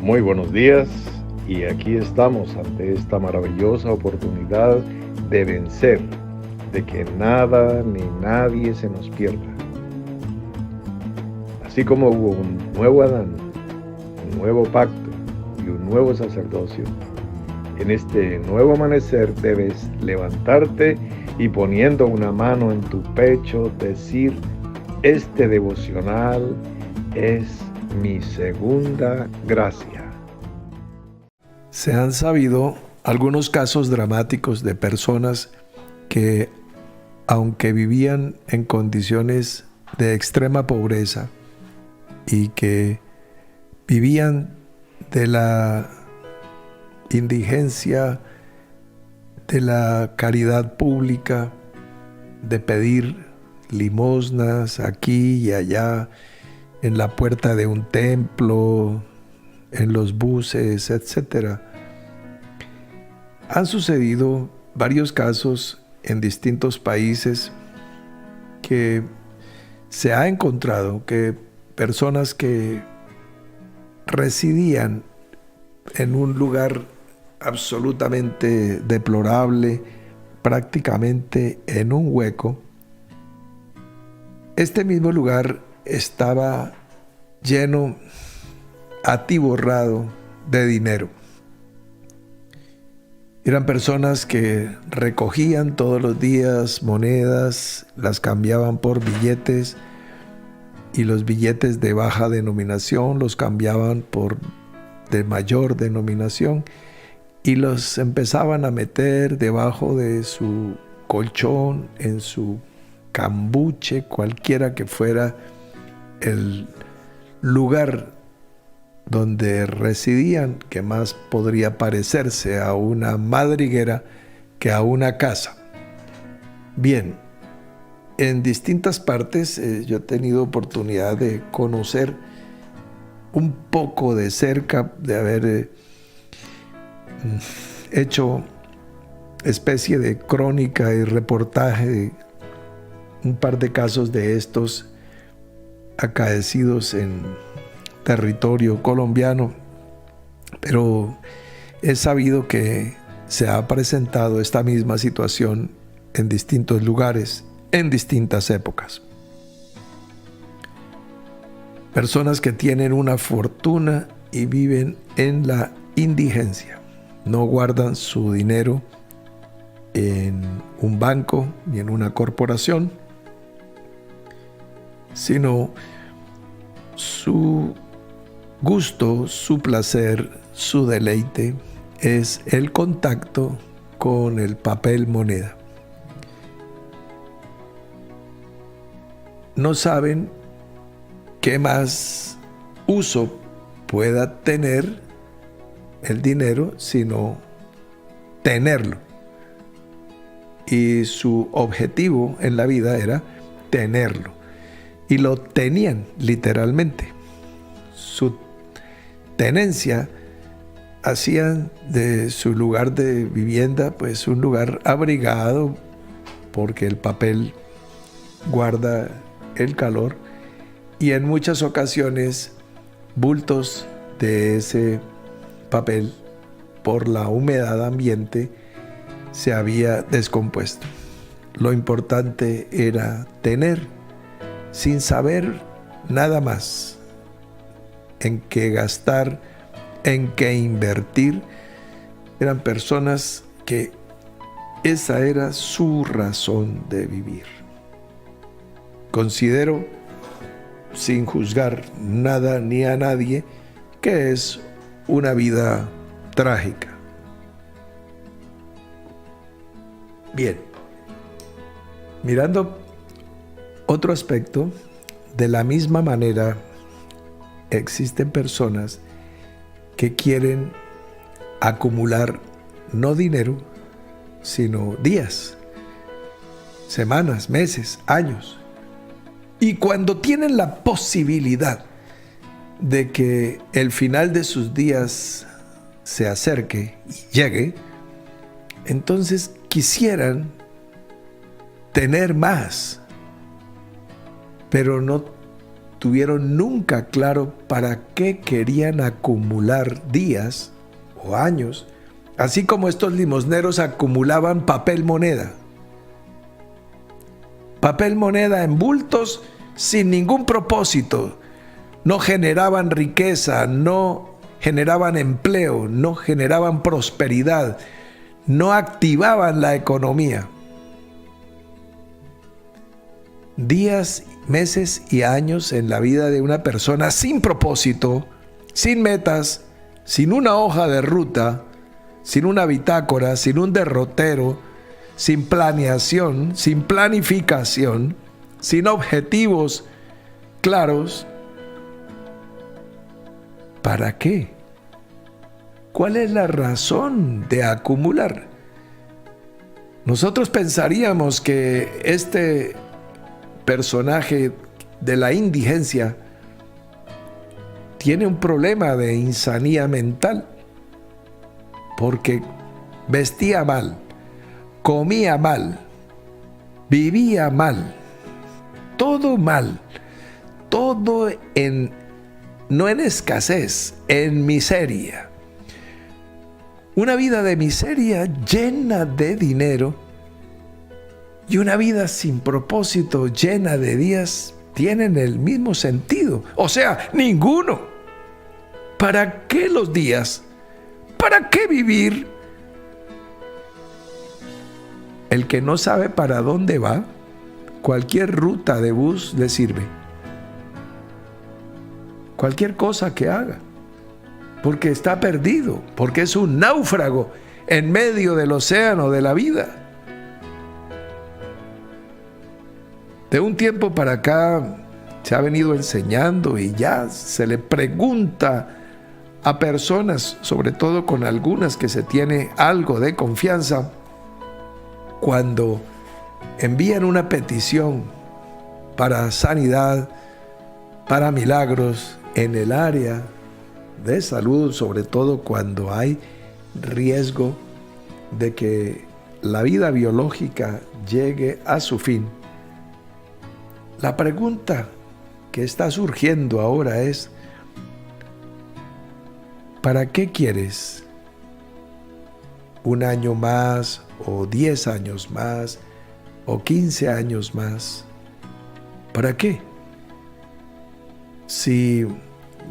Muy buenos días y aquí estamos ante esta maravillosa oportunidad de vencer, de que nada ni nadie se nos pierda. Así como hubo un nuevo Adán, un nuevo pacto y un nuevo sacerdocio, en este nuevo amanecer debes levantarte y poniendo una mano en tu pecho decir: este devocional es mi segunda gracia. Se han sabido algunos casos dramáticos de personas que, aunque vivían en condiciones de extrema pobreza y que vivían de la indigencia, de la caridad pública, de pedir limosnas aquí y allá, en la puerta de un templo, en los buses, etcétera. Han sucedido varios casos en distintos países que se ha encontrado que personas que residían en un lugar absolutamente deplorable, prácticamente en un hueco, este mismo lugar estaba lleno, atiborrado de dinero. Eran personas que recogían todos los días monedas, las cambiaban por billetes y los billetes de baja denominación los cambiaban por de mayor denominación y los empezaban a meter debajo de su colchón, en su cambuche, cualquiera que fuera el lugar donde residían, que más podría parecerse a una madriguera que a una casa. Bien, en distintas partes yo he tenido oportunidad de conocer un poco de cerca, de haber hecho especie de crónica y reportaje de un par de casos de estos acaecidos en territorio colombiano, pero he sabido que se ha presentado esta misma situación en distintos lugares, en distintas épocas. Personas que tienen una fortuna y viven en la indigencia, no guardan su dinero en un banco ni en una corporación, sino su gusto, su placer, su deleite es el contacto con el papel moneda. No saben qué más uso pueda tener el dinero sino tenerlo. Y su objetivo en la vida era tenerlo. Y lo tenían literalmente. Su tenencia hacían de su lugar de vivienda pues un lugar abrigado, porque el papel guarda el calor, y en muchas ocasiones bultos de ese papel por la humedad ambiente se había descompuesto. Lo importante era tener, sin saber nada más en qué gastar, en qué invertir. Eran personas que esa era su razón de vivir. Considero, sin juzgar nada ni a nadie, que es una vida trágica. Bien, mirando otro aspecto, de la misma manera existen personas que quieren acumular no dinero, sino días, semanas, meses, años. Y cuando tienen la posibilidad de que el final de sus días se acerque y llegue, entonces quisieran tener más, pero no tuvieron nunca claro para qué querían acumular días o años, así como estos limosneros acumulaban papel moneda. Papel moneda en bultos sin ningún propósito. No generaban riqueza, no generaban empleo, no generaban prosperidad, no activaban la economía. Días, meses y años en la vida de una persona sin propósito, sin metas, sin una hoja de ruta, sin una bitácora, sin un derrotero, sin planeación, sin planificación, sin objetivos claros. ¿Para qué? ¿Cuál es la razón de acumular? Nosotros pensaríamos que este personaje de la indigencia tiene un problema de insanía mental, porque vestía mal, comía mal, vivía mal, todo mal, todo no en escasez, en miseria. Una vida de miseria llena de dinero y una vida sin propósito llena de días tienen el mismo sentido. O sea, ninguno. ¿Para qué los días? ¿Para qué vivir? El que no sabe para dónde va, cualquier ruta de bus le sirve. Cualquier cosa que haga, porque está perdido, porque es un náufrago en medio del océano de la vida. De un tiempo para acá se ha venido enseñando y ya se le pregunta a personas, sobre todo con algunas que se tiene algo de confianza, cuando envían una petición para sanidad, para milagros en el área de salud, sobre todo cuando hay riesgo de que la vida biológica llegue a su fin. La pregunta que está surgiendo ahora es: ¿para qué quieres un año más, o 10 años más, o 15 años más? ¿Para qué? Si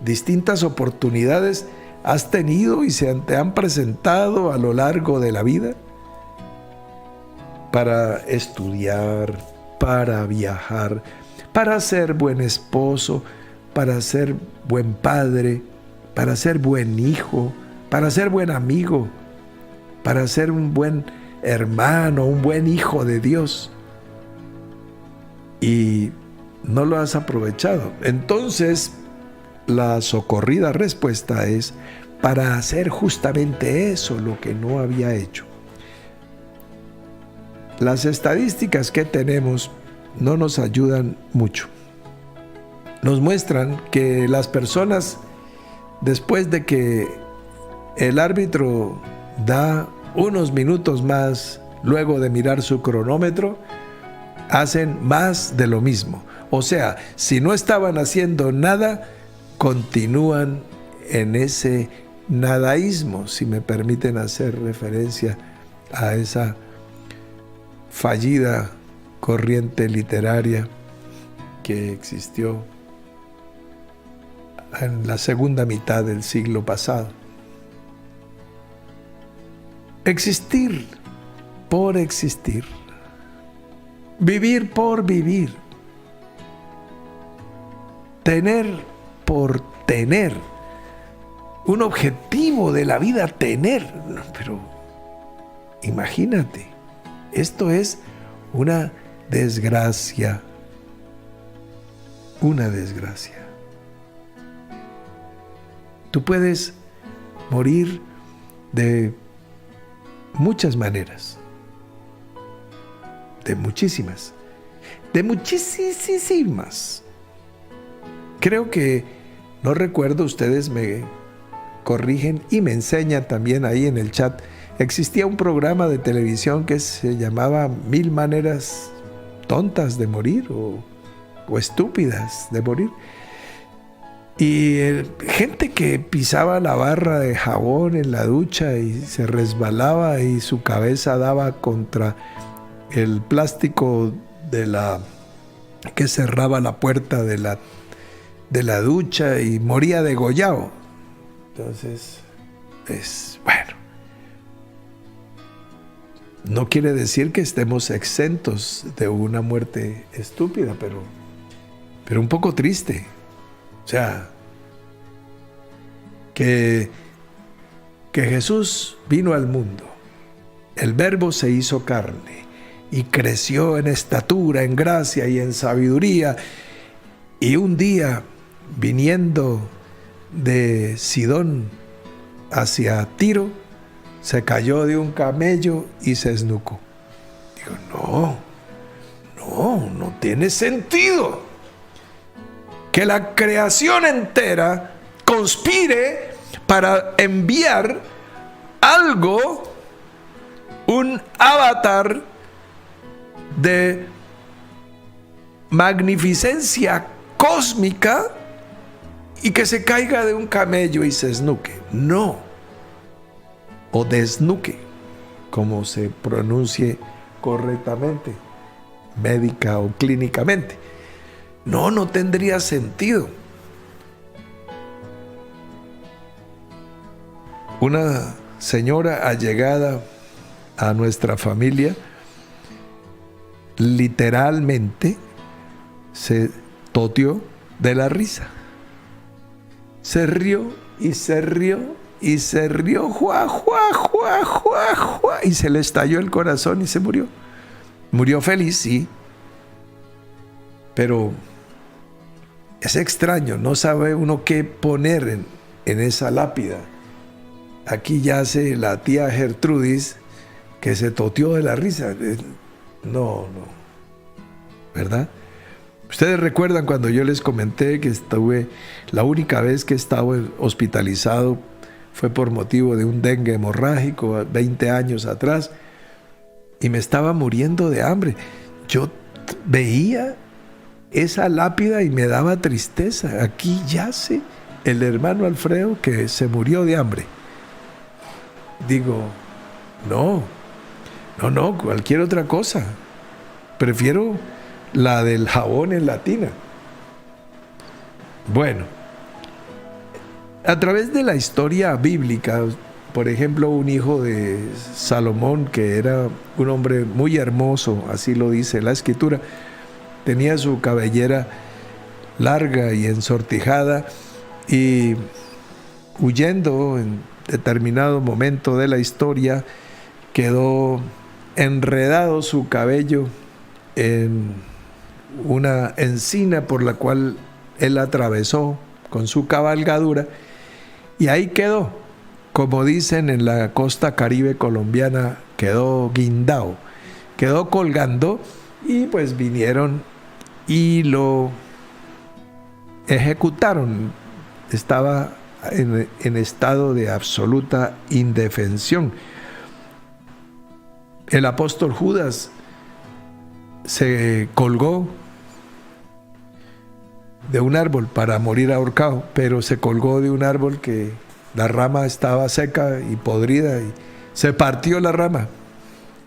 distintas oportunidades has tenido y se te han presentado a lo largo de la vida para estudiar, para viajar, para ser buen esposo, para ser buen padre, para ser buen hijo, para ser buen amigo, para ser un buen hermano, un buen hijo de Dios, y no lo has aprovechado. Entonces, la socorrida respuesta es para hacer justamente eso, lo que no había hecho. Las estadísticas que tenemos no nos ayudan mucho. Nos muestran que las personas, después de que el árbitro da unos minutos más, luego de mirar su cronómetro, hacen más de lo mismo. O sea, si no estaban haciendo nada, continúan en ese nadaísmo, si me permiten hacer referencia a esa fallida corriente literaria que existió en la segunda mitad del siglo pasado. Existir por existir, vivir por vivir, tener por tener, un objetivo de la vida tener. Pero imagínate, esto es una desgracia, una desgracia. Tú puedes morir de muchas maneras, de muchísimas, de muchísimas. Creo que, no recuerdo, ustedes me corrigen y me enseñan también ahí en el chat, existía un programa de televisión que se llamaba 1000 maneras tontas de morir o estúpidas de morir. Y gente que pisaba la barra de jabón en la ducha y se resbalaba y su cabeza daba contra el plástico que cerraba la puerta de la ducha y moría degollado. Entonces, bueno. No quiere decir que estemos exentos de una muerte estúpida, pero un poco triste. O sea, que Jesús vino al mundo, el Verbo se hizo carne y creció en estatura, en gracia y en sabiduría, y un día, viniendo de Sidón hacia Tiro, se cayó de un camello y se esnucó. Digo, no tiene sentido que la creación entera conspire para enviar algo, un avatar de magnificencia cósmica, y que se caiga de un camello y se esnuque. No. O desnuque, como se pronuncie correctamente, médica o clínicamente. No tendría sentido. Una señora allegada a nuestra familia literalmente se toteó de la risa. Se rió y se rió y se rió, ¡juá, juá, juá, juá, juá! Y se le estalló el corazón y se murió. Murió feliz, sí, pero es extraño, no sabe uno qué poner en esa lápida. Aquí yace la tía Gertrudis, que se toteó de la risa. No, ¿verdad? Ustedes recuerdan cuando yo les comenté que la única vez que estaba hospitalizado fue por motivo de un dengue hemorrágico 20 años atrás, y me estaba muriendo de hambre. Yo veía esa lápida y me daba tristeza. Aquí yace el hermano Alfredo que se murió de hambre. Digo, no, cualquier otra cosa. Prefiero la del jabón en la tina. Bueno, a través de la historia bíblica, por ejemplo, un hijo de Salomón, que era un hombre muy hermoso, así lo dice la Escritura, tenía su cabellera larga y ensortijada, y huyendo en determinado momento de la historia, quedó enredado su cabello en una encina por la cual él atravesó con su cabalgadura, y ahí quedó, como dicen en la costa caribe colombiana, quedó guindao, quedó colgando, y pues vinieron y lo ejecutaron. Estaba en estado de absoluta indefensión. El apóstol Judas se colgó de un árbol para morir ahorcado, pero se colgó de un árbol que la rama estaba seca y podrida, y se partió la rama,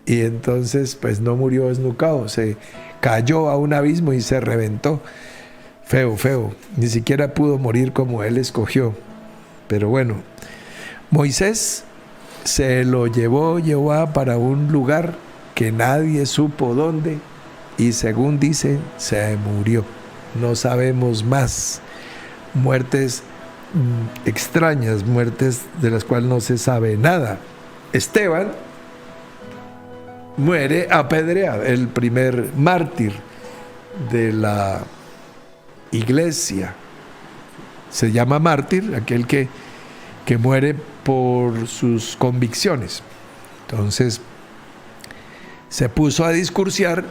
y entonces pues no murió esnucado, se cayó a un abismo y se reventó. Feo, ni siquiera pudo morir como él escogió. Pero bueno, Moisés se lo llevó Jehová para un lugar que nadie supo dónde, y según dicen, se murió. No sabemos más. Muertes extrañas, muertes de las cuales no se sabe nada. Esteban muere apedreado, el primer mártir de la iglesia. Se llama mártir aquel que muere por sus convicciones. Entonces se puso a discursiar,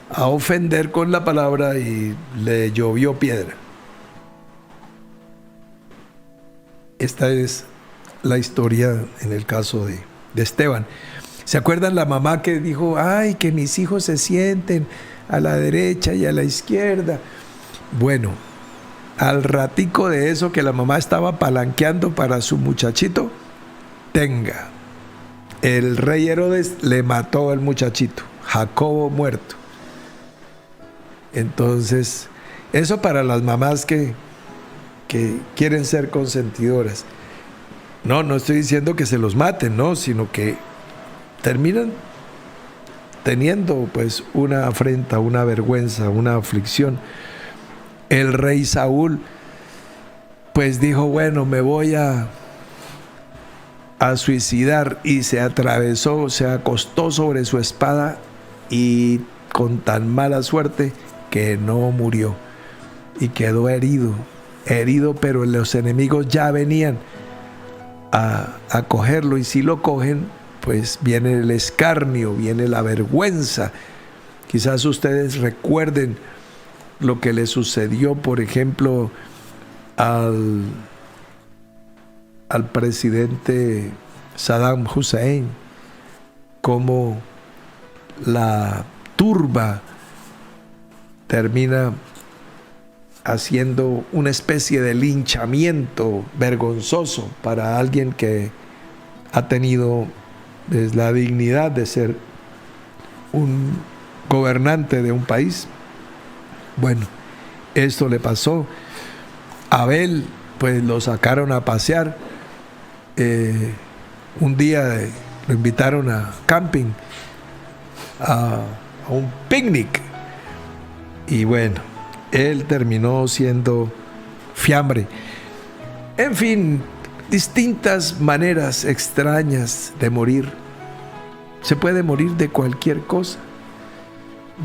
a ofender con la palabra, y le llovió piedra. Esta es la historia en el caso de Esteban. ¿Se acuerdan la mamá que dijo, ay, que mis hijos se sienten a la derecha y a la izquierda? Bueno, al ratico de eso que la mamá estaba palanqueando para su muchachito, tenga. El rey Herodes le mató al muchachito, Jacobo muerto. Entonces, eso para las mamás que quieren ser consentidoras. No estoy diciendo que se los maten, no, sino que terminan teniendo pues una afrenta, una vergüenza, una aflicción. El rey Saúl pues dijo, bueno, me voy a suicidar, y se atravesó, se acostó sobre su espada y con tan mala suerte que no murió y quedó herido, pero los enemigos ya venían a cogerlo, y si lo cogen, pues viene el escarnio, viene la vergüenza. Quizás ustedes recuerden lo que le sucedió, por ejemplo, al presidente Saddam Hussein, como la turba termina haciendo una especie de linchamiento vergonzoso para alguien que ha tenido pues, la dignidad de ser un gobernante de un país. Bueno, esto le pasó. Abel, pues lo sacaron a pasear. Un día lo invitaron a camping, a un picnic, y bueno, él terminó siendo fiambre. En fin, distintas maneras extrañas de morir. Se puede morir de cualquier cosa,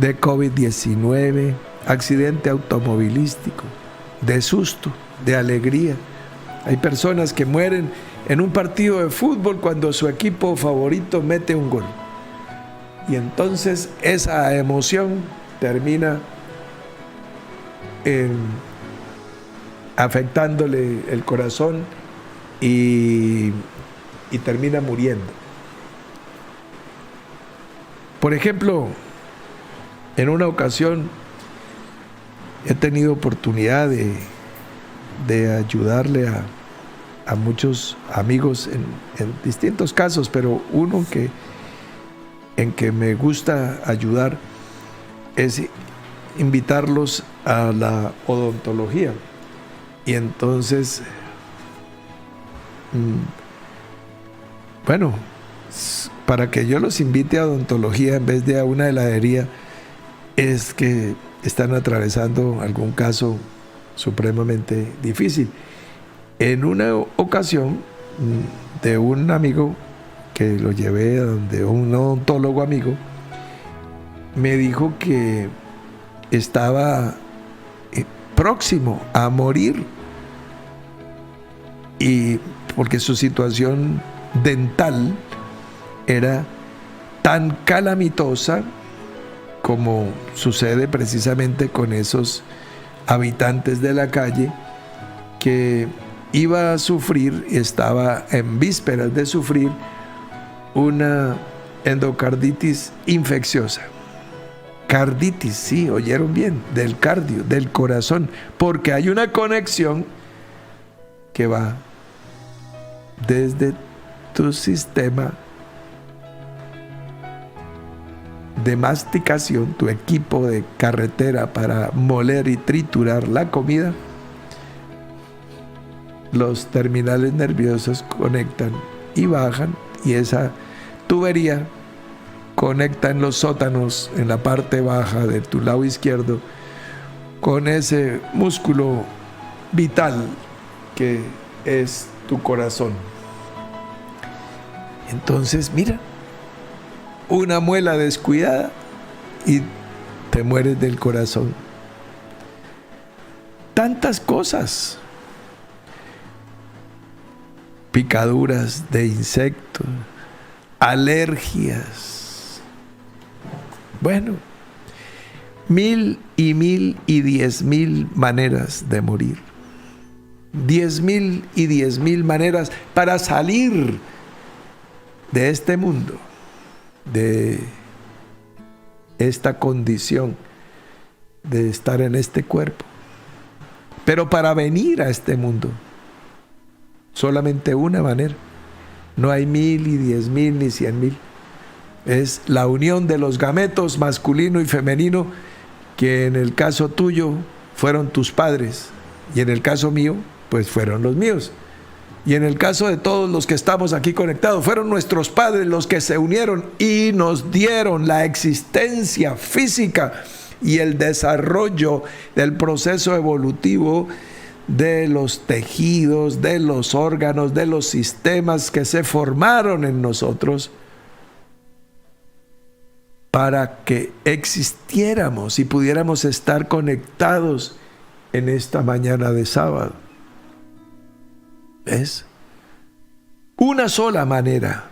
de COVID-19, accidente automovilístico, de susto, de alegría. Hay personas que mueren en un partido de fútbol cuando su equipo favorito mete un gol. Y entonces esa emoción termina afectándole el corazón y termina muriendo. Por ejemplo, en una ocasión he tenido oportunidad de ayudarle a muchos amigos en distintos casos, pero uno en que me gusta ayudar es invitarlos a la odontología. Y entonces, bueno, para que yo los invite a odontología en vez de a una heladería, es que están atravesando algún caso supremamente difícil. En una ocasión, de un amigo que lo llevé a donde un odontólogo amigo, me dijo que estaba próximo a morir, y porque su situación dental era tan calamitosa como sucede precisamente con esos habitantes de la calle, que iba a sufrir, y estaba en vísperas de sufrir, una endocarditis infecciosa. Carditis, sí, oyeron bien, del cardio, del corazón, porque hay una conexión que va desde tu sistema de masticación, tu equipo de carretera para moler y triturar la comida. Los terminales nerviosos conectan y bajan, y esa tubería conecta en los sótanos, en la parte baja de tu lado izquierdo, con ese músculo vital que es tu corazón. Entonces, mira, una muela descuidada y te mueres del corazón. Tantas cosas. Picaduras de insectos, alergias. Bueno, 1000 y 10.000 maneras de morir. 10.000 y 10.000 maneras para salir de este mundo, de esta condición de estar en este cuerpo. Pero para venir a este mundo, solamente una manera. No hay 1000 y 10,000 ni 100,000. Es la unión de los gametos masculino y femenino, que en el caso tuyo fueron tus padres y en el caso mío, pues fueron los míos. Y en el caso de todos los que estamos aquí conectados, fueron nuestros padres los que se unieron y nos dieron la existencia física y el desarrollo del proceso evolutivo de los tejidos, de los órganos, de los sistemas que se formaron en nosotros para que existiéramos y pudiéramos estar conectados en esta mañana de sábado. ¿Ves? Una sola manera.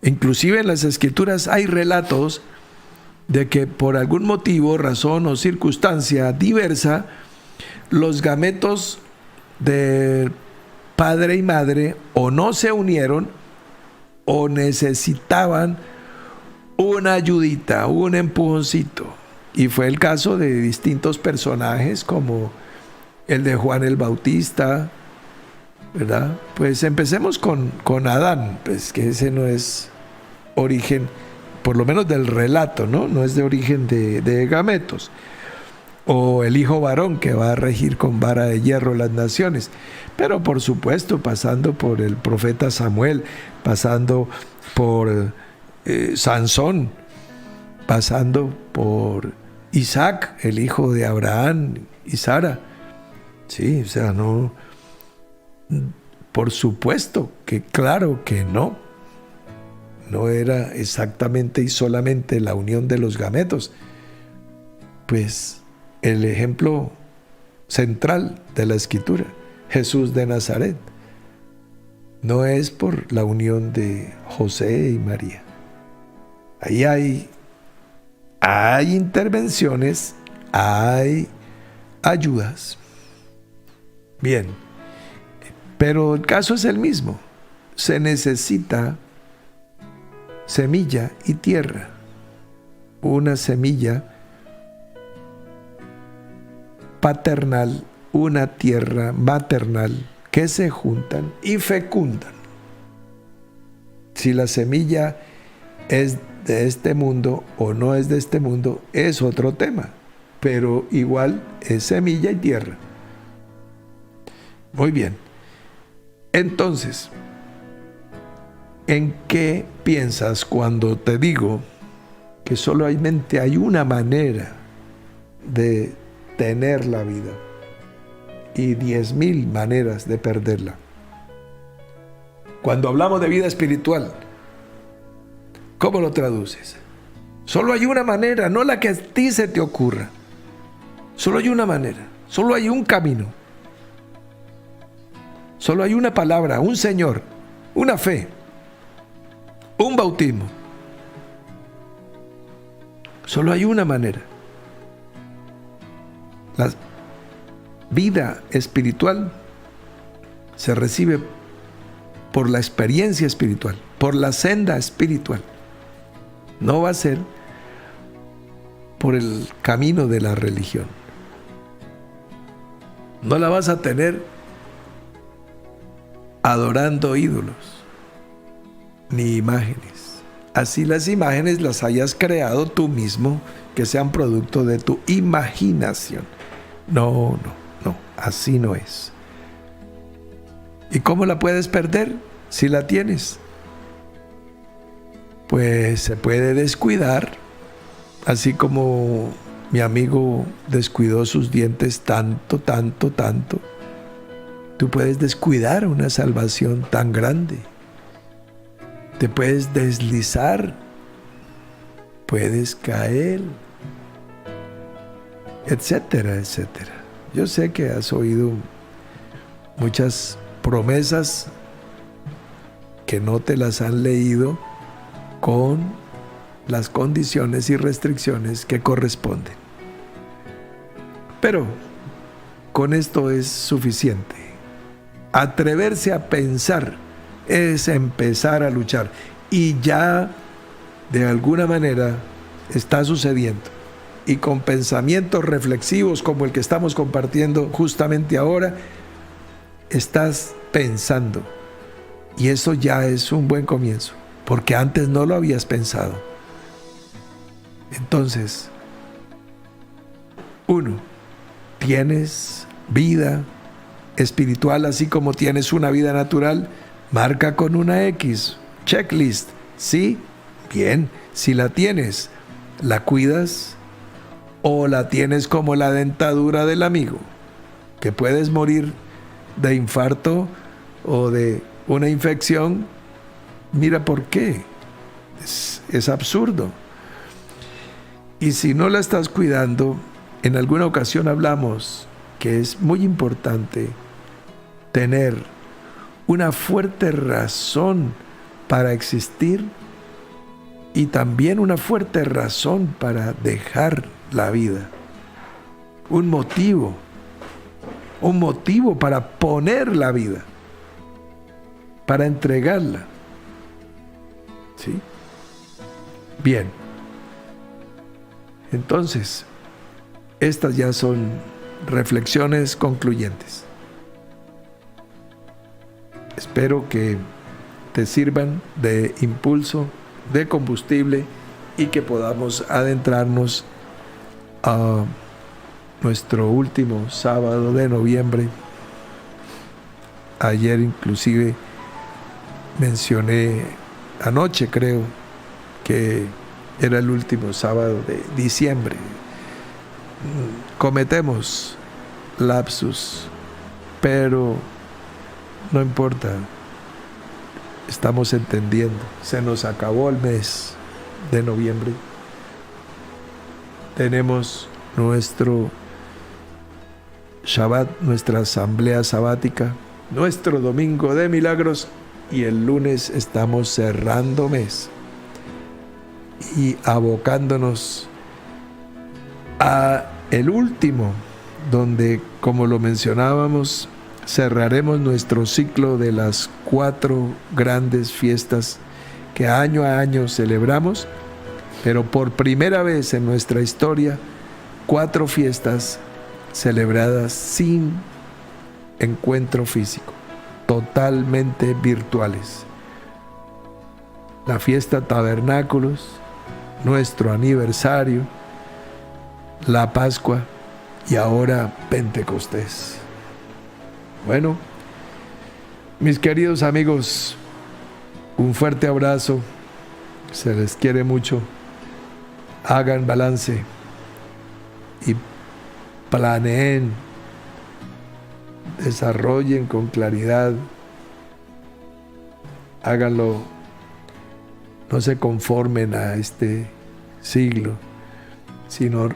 Inclusive en las Escrituras hay relatos de que por algún motivo, razón o circunstancia diversa, los gametos de padre y madre o no se unieron o necesitaban una ayudita, un empujoncito. Y fue el caso de distintos personajes como el de Juan el Bautista, ¿verdad? Pues empecemos con Adán, pues que ese no es origen, por lo menos del relato, ¿no? No es de origen de gametos. O el hijo varón que va a regir con vara de hierro las naciones. Pero por supuesto, pasando por el profeta Samuel, pasando por Sansón, pasando por Isaac, el hijo de Abraham y Sara. Sí, o sea, no, por supuesto que claro que no era exactamente y solamente la unión de los gametos. Pues el ejemplo central de la Escritura, Jesús de Nazaret, no es por la unión de José y María. Ahí hay intervenciones, hay ayudas. Bien, pero el caso es el mismo. Se necesita semilla y tierra. Una semilla paternal, una tierra maternal que se juntan y fecundan. Si la semilla es de este mundo o no es de este mundo, es otro tema, pero igual es semilla y tierra. Muy bien. Entonces, ¿en qué piensas cuando te digo que solamente hay una manera de tener la vida y 10,000 maneras de perderla? Cuando hablamos de vida espiritual, ¿cómo lo traduces? Solo hay una manera, no la que a ti se te ocurra. Solo hay una manera, solo hay un camino. Solo hay una palabra, un Señor, una fe, un bautismo. Solo hay una manera. La vida espiritual se recibe por la experiencia espiritual, por la senda espiritual. No va a ser por el camino de la religión. No la vas a tener adorando ídolos ni imágenes. Así las imágenes las hayas creado tú mismo, que sean producto de tu imaginación. No, así no es. ¿Y cómo la puedes perder si la tienes? Pues se puede descuidar, así como mi amigo descuidó sus dientes tanto. Tú puedes descuidar una salvación tan grande. Te puedes deslizar, puedes caer, etcétera, etcétera. Yo sé que has oído muchas promesas que no te las han leído con las condiciones y restricciones que corresponden. Pero con esto es suficiente. Atreverse a pensar es empezar a luchar. Y ya de alguna manera está sucediendo. y con pensamientos reflexivos como el que estamos compartiendo justamente ahora, estás pensando. Y eso ya es un buen comienzo, porque antes no lo habías pensado. Entonces, 1. Tienes vida espiritual así como tienes una vida natural. Marca con una X. Checklist. ¿Sí? Bien. Si la tienes, ¿la cuidas? ¿O la tienes como la dentadura del amigo? Que puedes morir de infarto o de una infección. Mira por qué. Es absurdo. Y si no la estás cuidando, en alguna ocasión hablamos que es muy importante tener una fuerte razón para existir y también una fuerte razón para dejar la vida. Un motivo para poner la vida, para entregarla. ¿Sí? Bien. Entonces, estas ya son reflexiones concluyentes. Espero que te sirvan de impulso, de combustible y que podamos adentrarnos a nuestro último sábado de noviembre. Ayer inclusive mencioné, anoche creo, que era el último sábado de diciembre. Cometemos lapsus, pero no importa. Estamos entendiendo. Se nos acabó el mes de noviembre. Tenemos nuestro Shabbat, nuestra asamblea sabática, nuestro domingo de milagros, y el lunes estamos cerrando mes y abocándonos a el último, donde, como lo mencionábamos, cerraremos nuestro ciclo de las 4 grandes fiestas que año a año celebramos, pero por primera vez en nuestra historia, 4 fiestas celebradas sin encuentro físico, totalmente virtuales. La fiesta Tabernáculos, nuestro aniversario, la Pascua y ahora Pentecostés. Bueno, mis queridos amigos, un fuerte abrazo, se les quiere mucho, hagan balance y planeen, desarrollen con claridad, háganlo, no se conformen a este siglo, sino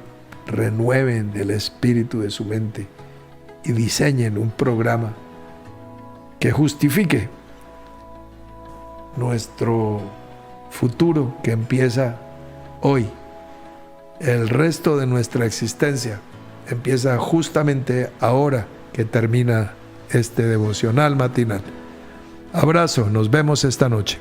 renueven el espíritu de su mente y diseñen un programa que justifique nuestro futuro que empieza hoy. El resto de nuestra existencia empieza justamente ahora que termina este devocional matinal. Abrazo, nos vemos esta noche.